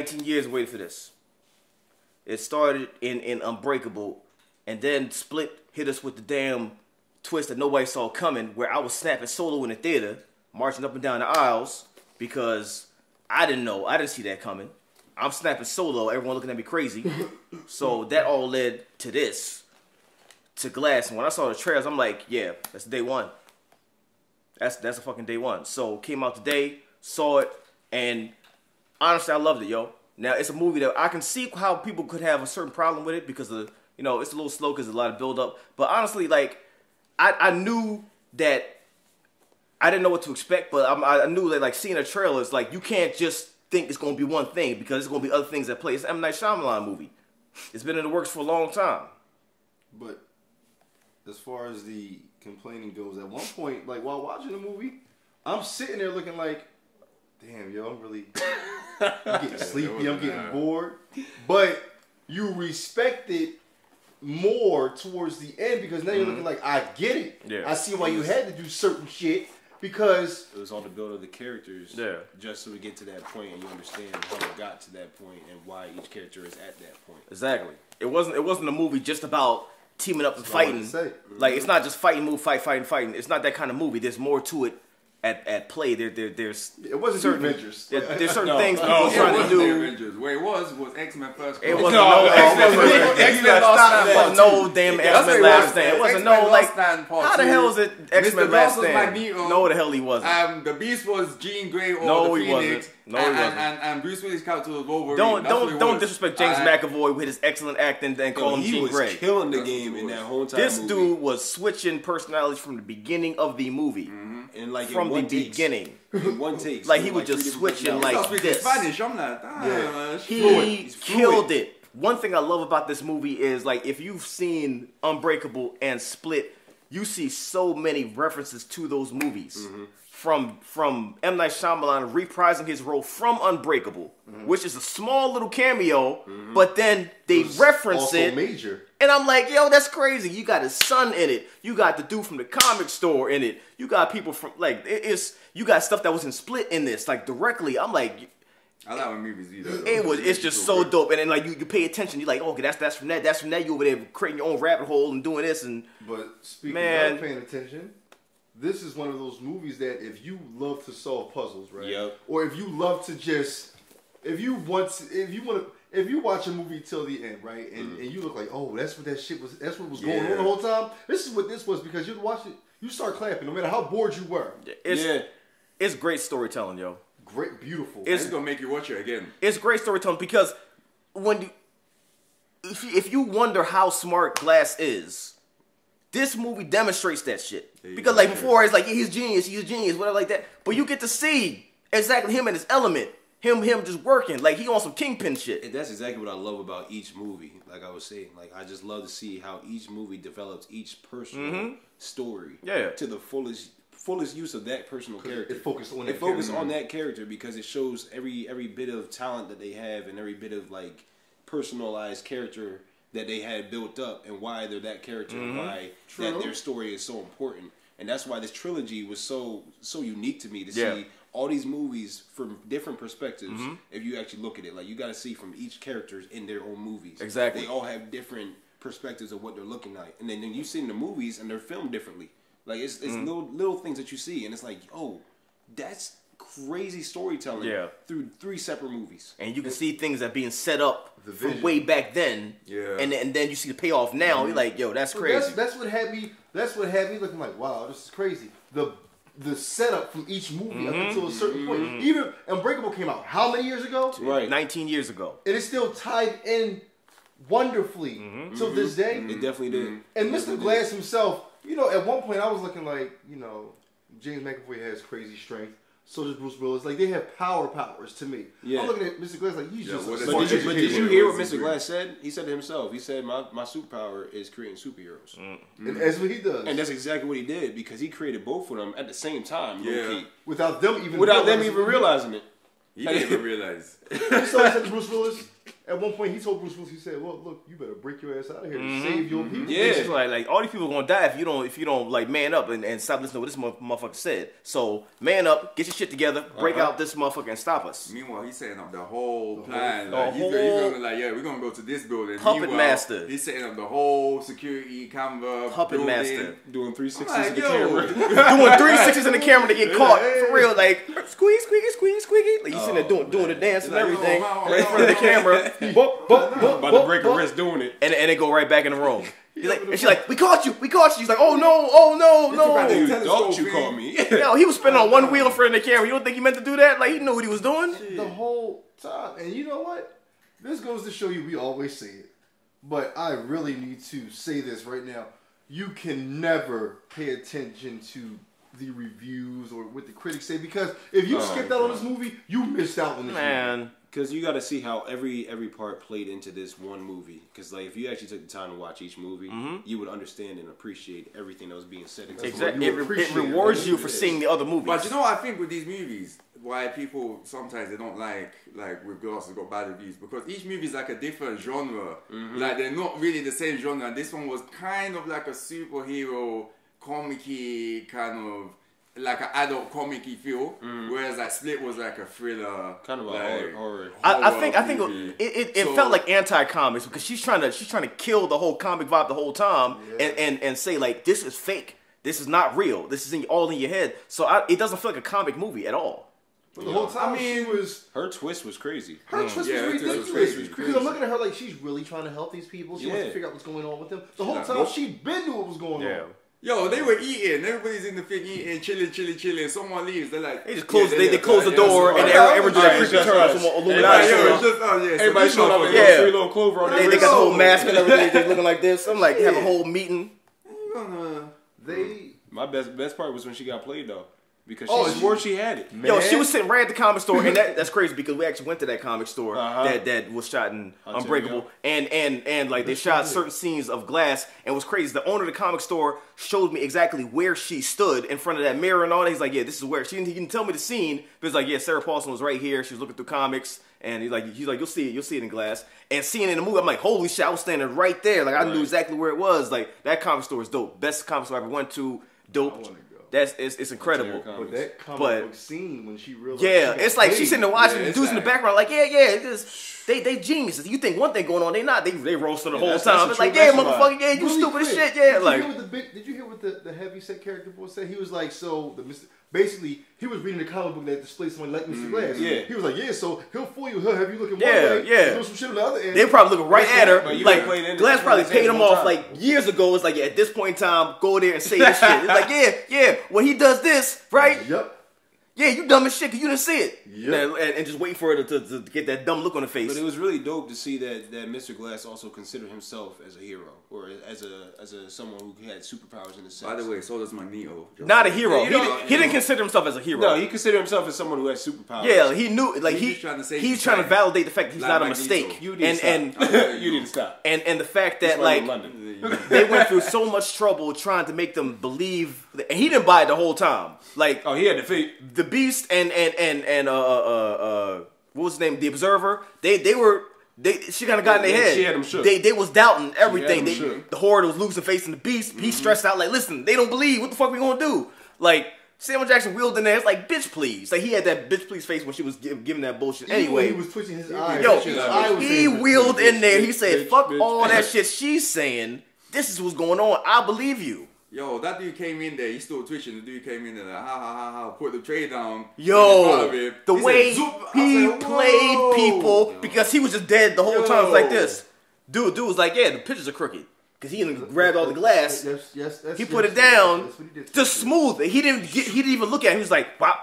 19 years waiting for this. It started in Unbreakable, and then Split hit us with the damn twist that nobody saw coming, where I was snapping Solo in the theater, marching up and down the aisles, because I didn't know. I didn't see that coming. I'm snapping Solo, everyone looking at me crazy. So that all led to this, to Glass. And when I saw the trailers, I'm like, yeah, that's day one. That's a fucking day one. So came out today, saw it, and honestly, I loved it, yo. Now, it's a movie that I can see how people could have a certain problem with it because of, you know, it's a little slow because there's a lot of build up. But honestly, like, I knew that I didn't know what to expect, but I knew that, like, seeing a trailer is like, you can't just think it's going to be one thing because there's going to be other things at play. It's an M. Night Shyamalan movie. It's been in the works for a long time. But as far as the complaining goes, at one point, like, while watching the movie, I'm sitting there looking like, damn, yo, I'm getting sleepy, I'm getting bored. But you respect it more towards the end because now you're looking like, I get it. Yeah. I see why you had to do certain shit because it was all the build of the characters. Yeah. Just so we get to that point and you understand how it got to that point and why each character is at that point. Exactly. It wasn't a movie just about teaming up and fighting. Like, it's not just fighting, move, fighting. It's not that kind of movie. There's more to it at play. There's it wasn't certain Avengers. There's certain things people are trying to do. Avengers. Where it was X-Men First. It wasn't X-Men Last No damn X-Men Last Stand. It wasn't how the hell is it X-Men Last Stand? No, the hell he wasn't. The Beast was Jean Grey or the Phoenix. No, he wasn't. And Bruce Willis' character was Wolverine. Don't disrespect James McAvoy with his excellent acting and call him Jean Grey. He was killing the game in that whole time. This dude was switching personalities from the beginning of the movie. And like from the beginning. In one take. Like, he was just switching like this. Spanish, I'm not. He killed it. One thing I love about this movie is, like, if you've seen Unbreakable and Split, you see so many references to those movies. From M. Night Shyamalan reprising his role from Unbreakable, which is a small little cameo, but then they reference it. Major. And I'm like, yo, that's crazy. You got his son in it. You got the dude from the comic store in it. You got people from, like, you got stuff that was in Split in this, like, directly. I'm like, I like when movies do that. It's just so dope. And then, like, you pay attention. You're like, okay, that's from that. That's from that. You over there creating your own rabbit hole and doing this. And but speaking of paying attention, this is one of those movies that if you love to solve puzzles, right? Yep. Or if you love to just, if you watch a movie till the end, right? And you look like, oh, that's what that shit was. That's what was going on the whole time. This is what this was because you watch it, you start clapping no matter how bored you were. It's great storytelling, yo. Great, beautiful. It's gonna make you watch it again. It's great storytelling because if you wonder how smart Glass is, this movie demonstrates that shit. Because, like, before, it's like, yeah, he's genius, whatever like that. But you get to see exactly him in his element. Him just working. Like, he on some Kingpin shit. And that's exactly what I love about each movie. Like I was saying, like, I just love to see how each movie develops each personal story to the fullest use of that personal character. It focuses on that character because it shows every bit of talent that they have and every bit of, like, personalized character that they had built up and why they're that character and why that their story is so important. And that's why this trilogy was so unique to me to see all these movies from different perspectives. If you actually look at it, like, you got to see from each character in their own movies. Exactly. They all have different perspectives of what they're looking at. And then you see the movies and they're filmed differently. Like, it's little things that you see and it's like, oh, that's crazy storytelling through 3 separate movies. And you can see things that are being set up from way back then. And then you see the payoff now. You're like, yo, that's crazy. That's what had me looking like, wow, this is crazy. The setup from each movie up until a certain point. Even Unbreakable came out how many years ago? Right, 19 years ago. It is still tied in wonderfully till this day. It definitely did. And Mr. Glass himself, you know, at one point I was looking like, you know, James McAvoy has crazy strength. So does Bruce Willis. Like, they have powers to me. I'm looking at Mr. Glass like, he's just a But did you hear what Mr. Glass said? He said it himself. He said, my superpower is creating superheroes. And that's what he does. And that's exactly what he did because he created both of them at the same time. Without them even realizing it. He didn't even realize. You saw that Bruce Willis? At one point, he told Bruce Willis, he said, "Well, look, you better break your ass out of here to save your people." Yeah. It's like all these people are gonna die if you don't like man up and stop listening to what this motherfucker said. So man up, get your shit together, break out this motherfucker and stop us. Meanwhile, he's setting up the whole plan. whole- Like, he's gonna like, yeah, we're gonna go to this building. Puppet Meanwhile, master. He's setting up the whole security camera. Puppet building. master. Doing 360s Like, in the yo. camera. Doing 360s in the camera to get caught for real, like squeeze, squeaky, squeaky, squeaky. Like you sitting there doing the dance and Like, everything oh, right in front of the camera. Boop, boop, boop, About to boop, break a boop. wrist doing it. And they go right back in the room. He's like, and she's like, we caught you. She's like, oh no. You Telescope, don't you man. call me? Yo, he was spinning on one wheel in front of the camera. You don't think he meant to do that? Like he knew what he was doing. The whole time. And you know what? This goes to show you, we always say it, but I really need to say this right now. You can never pay attention to the reviews or what the critics say, because if you skipped out on this movie, you missed out on this movie. Man, Because you got to see how every part played into this one movie. Because like if you actually took the time to watch each movie, you would understand and appreciate everything that was being said. Into exactly. You It appreciate rewards it. you for seeing the other movies. But you know what I think with these movies, why people sometimes they don't like with Glass has got bad reviews, because each movie is like a different genre. Like they're not really the same genre. And this one was kind of like a superhero comic-y kind of like an adult comic-y feel, whereas like Split was like a thriller, kind of like, a horror. I think movie. it So- felt like anti-comics because she's trying to kill the whole comic vibe the whole time and say like this is fake, this is not real, this is all in your head. So it doesn't feel like a comic movie at all. But the whole time I mean, she was... Her twist was crazy. Her twist was Yeah, her twist was ridiculous. crazy. Because I'm looking at her like she's really trying to help these people. She wants to figure out what's going on with them. The whole time she'd been knew what was going on. Yo, they were eating. Everybody's in the thing eating, chilling. Someone leaves. They're like, They just close. They close the door and everyone do that creepy turn on some Illuminati shit. Everybody showed up and Yeah. 3 little clover on They got the whole mask and everything. They looking like this. I'm like, have a whole meeting. My best part was when she got played though, because Oh, she swore she had it. Yo, she was sitting right at the comic store, and that's crazy because we actually went to that comic store that was shot in Unbreakable, and like they shot certain scenes of Glass, and what's crazy is the owner of the comic store showed me exactly where she stood in front of that mirror and all that. He's like, yeah, this is where he didn't tell me the scene, but it's like, yeah, Sarah Paulson was right here. She was looking through comics, and he's like, you'll see it in Glass, and seeing it in the movie, I'm like, holy shit, I was standing right there, like I knew exactly where it was. Like that comic store is dope, best comic store I ever went to. Dope. It's incredible. But that comic book scene when she realized... It's like she's sitting there watching the dudes in the like- background like, they geniuses. You think one thing going on, they not. They roast her the whole that's time. a It's true like, yeah, message. motherfucker, yeah, you Really stupid as quick, shit, yeah. Did you hear what the heavy set character boy said? He was like, so basically he was reading the comic book that displayed someone like Mr. Glass. Yeah. He was like, yeah, so he'll fool you, he'll have you looking one Yeah, way, yeah. do some shit on the other end. They probably looking right at her. But you Like ain't played in it. Glass probably That's what paid I'm him saying, off one like years ago. It's like, yeah, at this point in time, go there and say this shit. It's like, yeah, when he does this, right? Yep. Yeah, you dumb as shit because you didn't see it. Yep. And just waiting for her to get that dumb look on her face. But it was really dope to see that Mr. Glass also considered himself as a hero, or as a someone who had superpowers in the sense. By the way, so does Magneto. Not a hero. Yeah, He didn't consider himself as a hero. No, he considered himself as someone who has superpowers. Yeah, he knew, like He's trying to say he's trying to validate the fact that he's Like not a Magneto. mistake. You need to and stop. You need to stop. and the fact that That's why I'm like in London. they went through so much trouble trying to make them believe, and he didn't buy it the whole time. Like Oh, he had defeat. the Beast and what was his name? The Observer. She kind of got in their head. She had him shook. They was doubting everything. She had him shook. The Horde was losing facing the Beast. He stressed out like, listen, they don't believe. What the fuck we gonna do? Like Samuel Jackson wheeled in there. It's like, bitch, please. Like he had that bitch, please face when she was giving that bullshit. Even when Anyway, he was twitching his eyes. yo, his eye was he saying, wheeled in there. He said, bitch, fuck bitch. all that shit she's saying. This is what's going on. I believe you. Yo, that dude came in there. He still twitching. The dude came in there like, ha, put the tray down. Yo, in front of him. the He way said, "Zoop." I he was like, played "Whoa." people because he was just dead the whole time. It was like Yo. this. Dude was like, yeah, the pictures are crooked. Because he grabbed all the glass. Yes, He put it down That's what he did. to smooth it. He didn't even look at it. He was like, wow.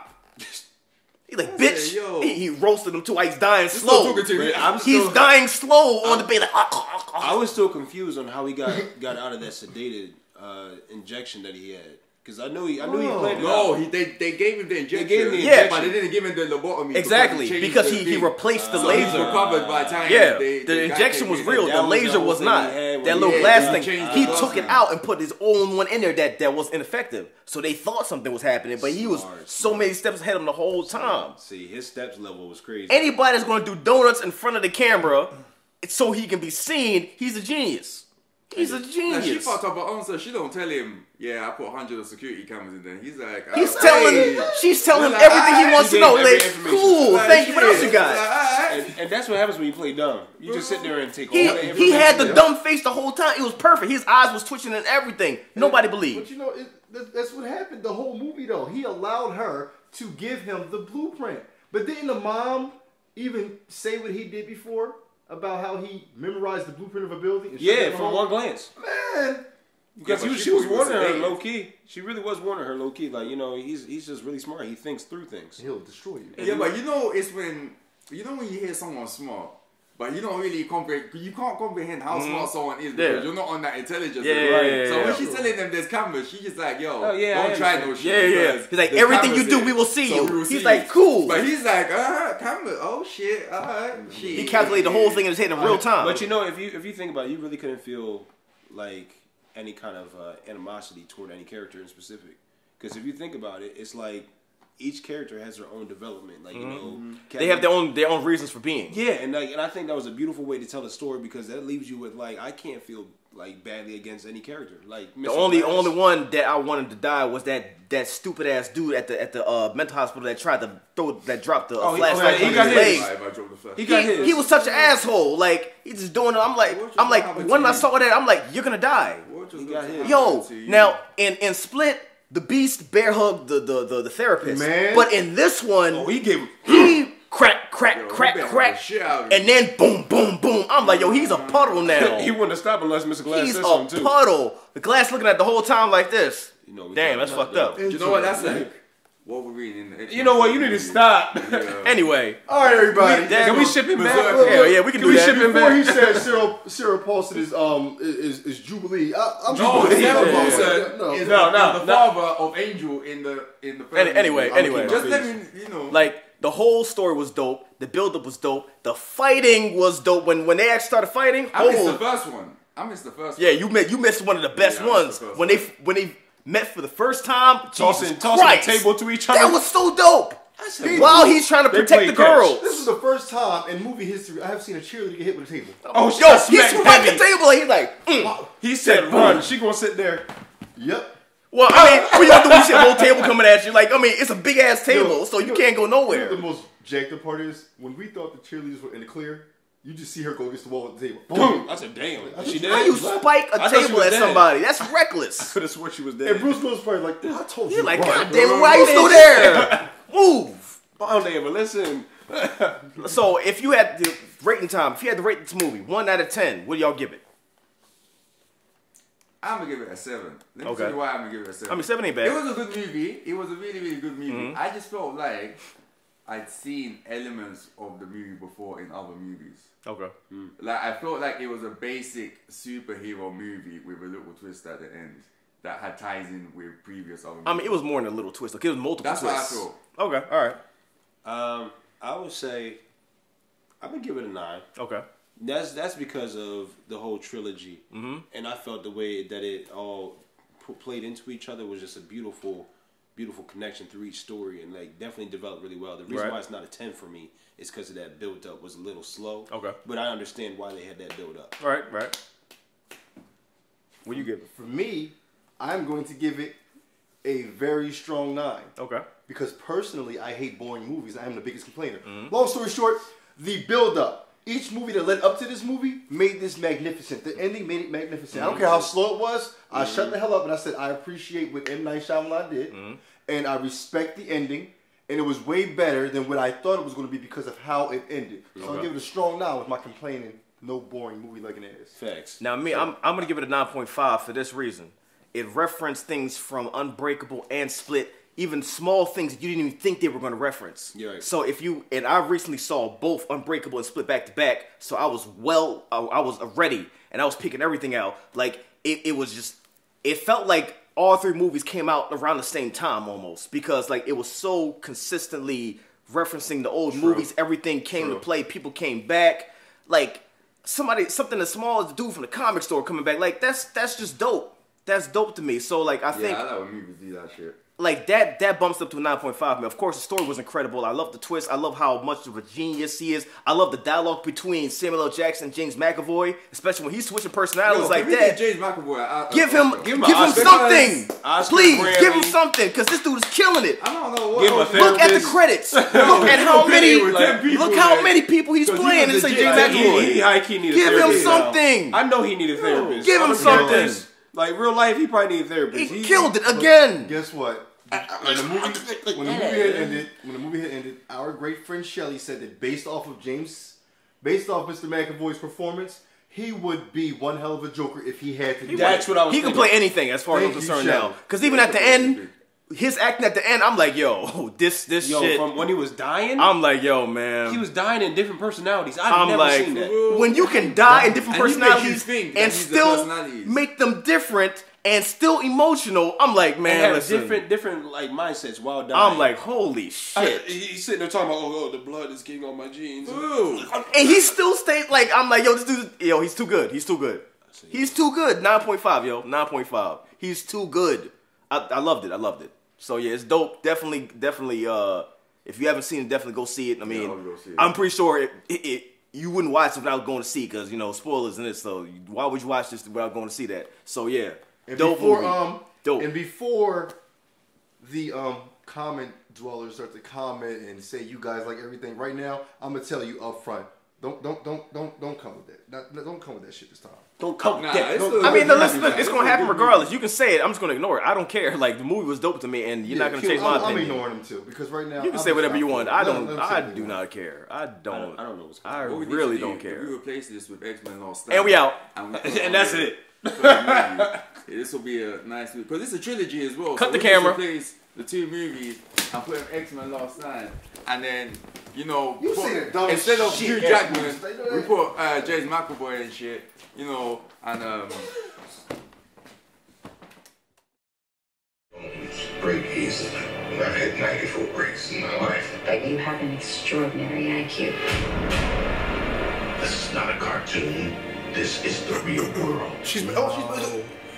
He like, bitch. yo. He roasted him too. He's dying Still slow. talking to me. He's dying slow on the bed. Like, I was still confused on how he got out of that sedated injection that he had. Because I knew he played it No, out. they gave him the injection. gave him the injection. But they didn't give him the lobotomy. exactly. changed Because the he thing. replaced the So laser. he's recovered by the time. Yeah, they the got injection him was in. real. That The was laser the was whole not. thing he had That when little he glass had thing. changed He the took it glass. out and put his own one in there that was ineffective. So they thought something was happening, but he was Smart, so many steps ahead of him the whole time. See, his steps level was crazy. Anybody that's going to do donuts in front of the camera so he can be seen. He's a genius. He's a Now, genius. she fucked up her own, so she don't tell him, yeah, I put 100 of security cameras in there. He's like, He's oh, telling, hey. she's telling him Like, everything he alright, wants to he know. gave every Like, information. cool, Like, thank you. What else you Like, got? alright. And that's what happens when you play dumb. You just sit there and take all He, the information. he had the dumb face the whole time. It was perfect. His eyes was twitching and everything. Nobody But believed. you know, that's what happened the whole movie, though. He allowed her to give him the blueprint. But didn't the mom even say what he did before? About how he memorized the blueprint of a building? And showed Yeah, it from home? one glance. Man. Because Yeah, but she was she was warning her sedate. low key. She really was warning her low key. Like, you know, he's just really smart. He thinks through things. He'll destroy you. Yeah, but you know, it's when you hear someone smart, but you don't really comprehend. You can't comprehend how smart someone is because you're not on that intelligence. Yeah, level. yeah, yeah, So yeah. when she's telling them there's cameras, she's just like, yo, Oh, yeah, I don't try understand. no shit. Yeah. because He's like, there's everything you cameras do, here, we will see so you. we will He's see like, you. cool. But he's like, camera. Oh shit, He calculated the whole thing in his head in real time. But you know, if you think about it, you really couldn't feel like any kind of animosity toward any character in specific. Because if you think about it, it's like each character has their own development. Like, you know, They have their own reasons for being. Yeah, and I think that was a beautiful way to tell the story because that leaves you with like I can't feel like badly against any character. Like The only one that I wanted to die was that stupid ass dude at the mental hospital that tried to dropped the flashlight he on got his his. leg. He got his. He was such an asshole. Like he just doing it. I'm like when I saw that, I'm like, you're gonna die. He got his. Yo, now in Split, the Beast bear hugged the therapist. Man. But in this one, He gave him. he crack, Yo, he bear the shit out of and then boom, boom, boom. I'm like, yo, he's a puddle now. He wouldn't have stopped unless Mr. Glass He's said a something too. puddle. The Glass looking at the whole time like this. You know, we Damn, talking that's about fucked that. up. You know what? That's like Wolverine in the. You know what? You need to stop. Anyway, All right, everybody. Can we ship him back? yeah, we can do we that. ship him Before back? he said Sarah Paulson is Jubilee. I'm No, Jubilee. Sarah Yeah. Paulson No. is No, the father of Angel in the first Anyway, movie. anyway. Just let me, you know. like the whole story was dope. The build-up was dope. The fighting was dope. When they actually started fighting, I missed the first one. yeah, you missed one of the best Yeah, I ones missed the first when they met for the first time. Tossing Jesus the Christ. table to each other. That was so dope. said, While he's trying to They protect the played catch. girls. This is the first time in movie history I have seen a cheerleader get hit with a table. Oh, Yo, that's he's smack right at heavy. the table. He's like, He said, "Run." She gonna sit there. Yep. Well, I mean, what you gonna do when you see a whole table coming at you? Like, I mean, it's a big ass table, Yo, so you know- can't go You know nowhere. what the most jacked up part is? When we thought the cheerleaders were in the clear, you just see her go against the wall at the table. Boom. I said, "Damn." She How you did. spike a I thought she table was at dead. somebody? That's reckless. Could have swore she was And dead. Bruce Willis probably like, I told you. You're like, right. God damn it, why are you still there? Move. Oh, damn, listen. So, if you had the rating time, if you had to rate this movie 1 out of 10, what do y'all give it? I'm gonna give it a 7. Let me Okay. tell you why I'm gonna give it a 7. I mean, 7 ain't It bad. was a good movie. It was a really, really good movie. I just felt like I'd seen elements of the movie before in other movies. Okay. Like I felt like it was a basic superhero movie with a little twist at the end that had ties in with previous other movies. I mean, it was more than a little twist. Okay, it was multiple That's what I twists. felt. Okay, all right. I would say I'm gonna give it a 9. Okay. That's because of the whole trilogy, and I felt the way that it all played into each other was just a beautiful connection through each story, and like definitely developed really well. The reason Right. why it's not a 10 for me is because of that build up was a little slow. Okay. But I understand why they had that build up. All right, right. What do you give it? For me, I'm going to give it a very strong 9. Okay. Because personally, I hate boring movies. I am the biggest complainer. Mm-hmm. Long story short, the build-up. Each movie that led up to this movie made this magnificent. The ending made it magnificent. I don't care how slow it was. I shut the hell up and I said, I appreciate what M. Night Shyamalan did. And I respect the ending. And it was way better than what I thought it was going to be because of how it ended. So I'll give it a strong 9 with my complaining, no boring movie looking ass. Facts. Now, me, I'm going to give it a 9.5 for this reason. It referenced things from Unbreakable and Split, even small things that you didn't even think they were going to reference. You're right. So and I recently saw both Unbreakable and Split back to back, so I was I was ready, and I was picking everything out. Like, it was just, it felt like all 3 movies came out around the same time almost, because like it was so consistently referencing the old movies. Everything came to play. People came back. Like, something as small as the dude from the comic store coming back. Like, that's just dope. That's dope to me. So like, I think I like when movies do that shit. like that bumps up to a 9.5. Man, of course, the story was incredible. I love the twist. I love how much of a genius he is. I love the dialogue between Samuel L. Jackson and James McAvoy, especially when he's switching personalities like that. James McAvoy, give him something, please. Give him something, because this dude is killing it. I don't know what. Look at the credits. Look at how many people he's playing and say James McAvoy. Give him something. I know he needed a therapist. Give him something. Like real life, he probably needed a therapist. He killed it again. Guess what? When the movie had ended, our great friend Shelly said that based off Mr. McAvoy's performance, he would be one hell of a Joker if he had to do it. That's what I was thinking. He can play anything as far as I'm concerned now. Because even at the end, his acting at the end, I'm like, yo, this shit. From when he was dying, I'm like, yo, man. He was dying in different personalities. I've never seen that. When you can die in different personalities and still make them different and still emotional, I'm like, man, listen. different like mindsets while dying. I'm like, holy shit. He's sitting there talking about, oh, the blood is getting on my jeans. Ooh. And he still stayed like, I'm like, yo, this dude, yo, he's too good. He's too good. He's too good. 9.5, yo, 9.5. He's too good. I loved it. I loved it. So yeah, it's dope. Definitely. If you haven't seen it, definitely go see it. I mean, I'm pretty sure you wouldn't watch it without going to see, because spoilers in it. So why would you watch this without going to see that? So yeah, and dope movie. Dope. And before the comment dwellers start to comment and say you guys like everything, right now I'm gonna tell you up front. Don't come with that. Don't come with that shit this time. Don't come. I mean, listen, it's gonna happen regardless. You can say it. I'm just gonna ignore it. I don't care. Like, the movie was dope to me, and you're not gonna change my opinion. I'm ignoring them too, because right now you can say whatever you want. I do not care. I don't know what's going on. I really don't care. We replace this with X-Men Lost Time, and we out, and that's it. This will be a nice movie, because it's a trilogy as well. Cut the camera. Replace the two movies and put X-Men Lost Time, and then instead of Hugh Jackman, we put James McAvoy and shit. And break easily. I've had 94 breaks in my life. But you have an extraordinary IQ. This is not a cartoon. This is the real world. She's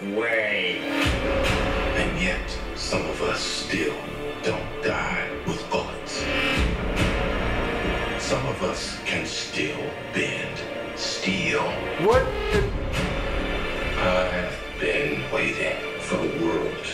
way. And yet, some of us still don't die with bullets. Some of us can still bend steel. What? I've been waiting for the world to